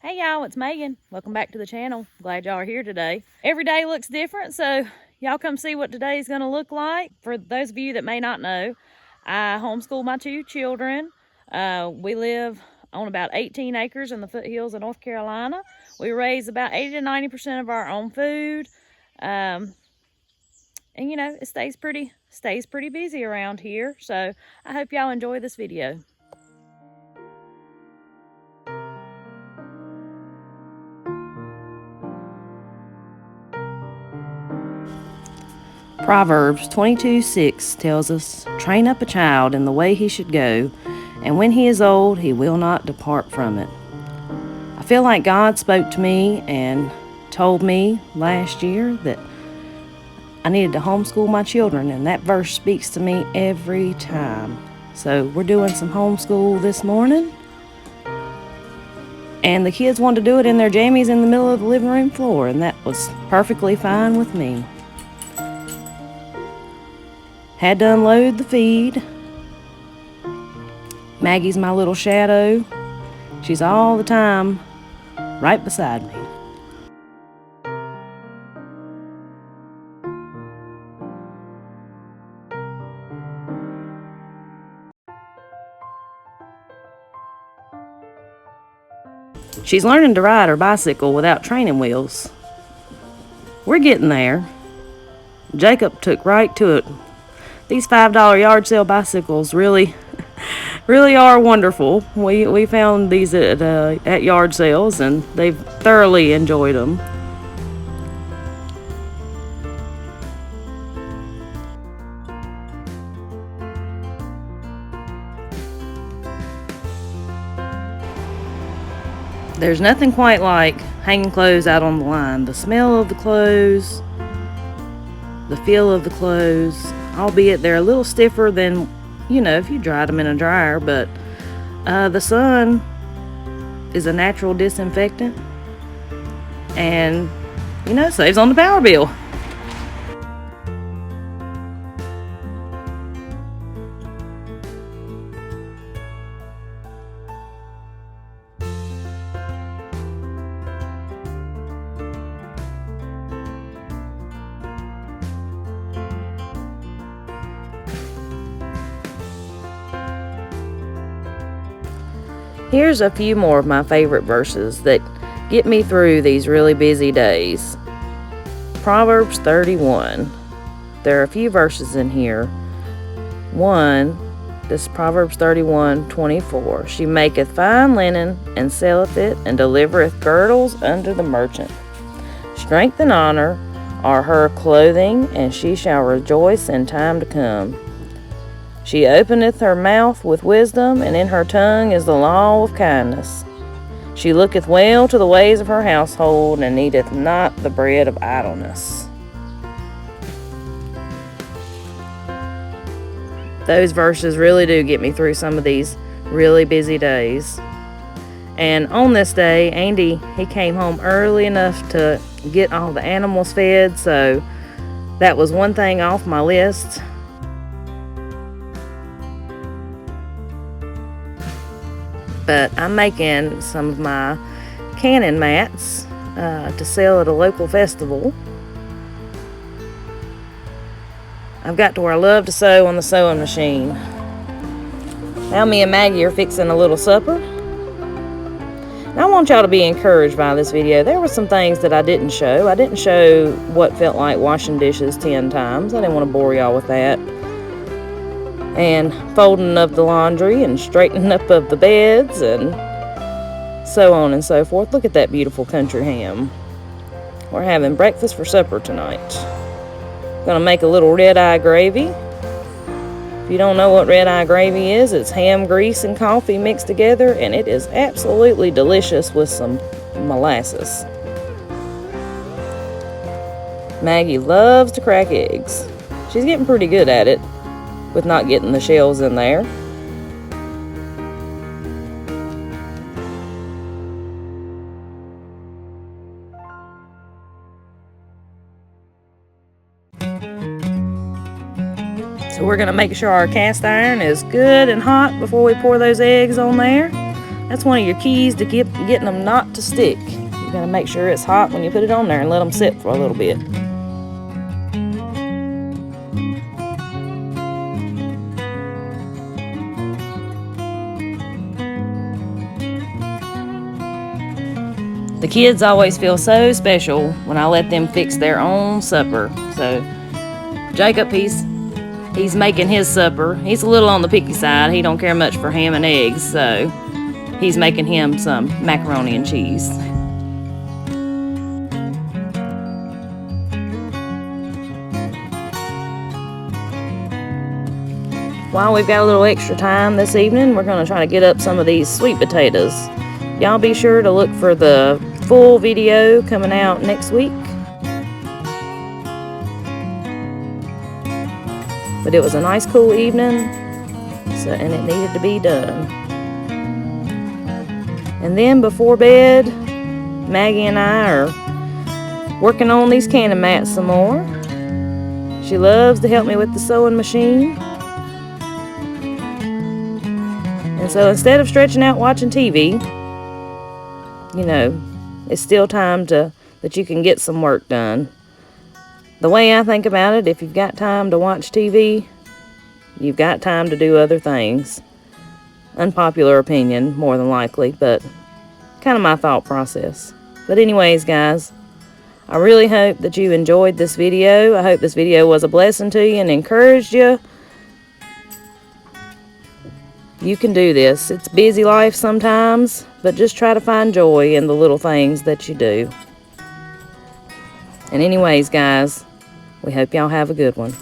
Hey y'all, it's Megan. Welcome back to the channel. Glad y'all are here today. Every day looks different, so y'all come see what today's gonna look like. For those of you that may not know, I homeschool my 2 children. We live on about 18 acres in the foothills of North Carolina. We raise about 80 to 90% of our own food. And you know, it stays pretty busy around here. So I hope y'all enjoy this video. Proverbs 22:6 tells us, "Train up a child in the way he should go, and when he is old, he will not depart from it." I feel like God spoke to me and told me last year that I needed to homeschool my children, and that verse speaks to me every time. So we're doing some homeschool this morning, and the kids wanted to do it in their jammies in the middle of the living room floor, and that was perfectly fine with me. Had to unload the feed. Maggie's my little shadow. She's all the time right beside me. She's learning to ride her bicycle without training wheels. We're getting there. Jacob took right to it. These $5 yard sale bicycles really are wonderful. We found these at yard sales, and they've thoroughly enjoyed them. There's nothing quite like hanging clothes out on the line. The smell of the clothes, the feel of the clothes, albeit they're a little stiffer than, you know, if you dried them in a dryer, but the sun is a natural disinfectant and, you know, saves on the power bill. Here's a few more of my favorite verses that get me through these really busy days. Proverbs 31. There are a few verses in here. This Proverbs 31:24. She maketh fine linen, and selleth it, and delivereth girdles unto the merchant. Strength and honor are her clothing, and she shall rejoice in time to come. She openeth her mouth with wisdom, and in her tongue is the law of kindness. She looketh well to the ways of her household, and eateth not the bread of idleness. Those verses really do get me through some of these really busy days. And on this day, Andy, he came home early enough to get all the animals fed, so that was one thing off my list. But I'm making some of my cannon mats to sell at a local festival. I've got to where I love to sew on the sewing machine. Now me and Maggie are fixing a little supper. And I want y'all to be encouraged by this video. There were some things that I didn't show. I didn't show what felt like washing dishes 10 times. I didn't want to bore y'all with that. And folding up the laundry and straightening up of the beds and so on and so forth. Look at that beautiful country ham. We're having breakfast for supper tonight. Gonna make a little red-eye gravy. If you don't know what red-eye gravy is, it's ham, grease, and coffee mixed together, and it is absolutely delicious with some molasses. Maggie loves to crack eggs. She's getting pretty good at it, with not getting the shells in there. So we're going to make sure our cast iron is good and hot before we pour those eggs on there. That's one of your keys to getting them not to stick. You gotta make sure it's hot when you put it on there and let them sit for a little bit. The kids always feel so special when I let them fix their own supper. So Jacob, he's making his supper. He's a little on the picky side. He don't care much for ham and eggs, so he's making him some macaroni and cheese. While we've got a little extra time this evening, we're going to try to get up some of these sweet potatoes. Y'all be sure to look for the full video coming out next week. But it was a nice cool evening, and it needed to be done. And then before bed, Maggie and I are working on these canning mats some more. She loves to help me with the sewing machine. And so instead of stretching out watching TV, you know, it's still time that you can get some work done. The way I think about it, if you've got time to watch TV, you've got time to do other things. Unpopular opinion, more than likely, but kind of my thought process. But anyways, guys, I really hope that you enjoyed this video. I hope this video was a blessing to you and encouraged you. You can do this. It's busy life sometimes, but just try to find joy in the little things that you do. And anyways, guys, we hope y'all have a good one.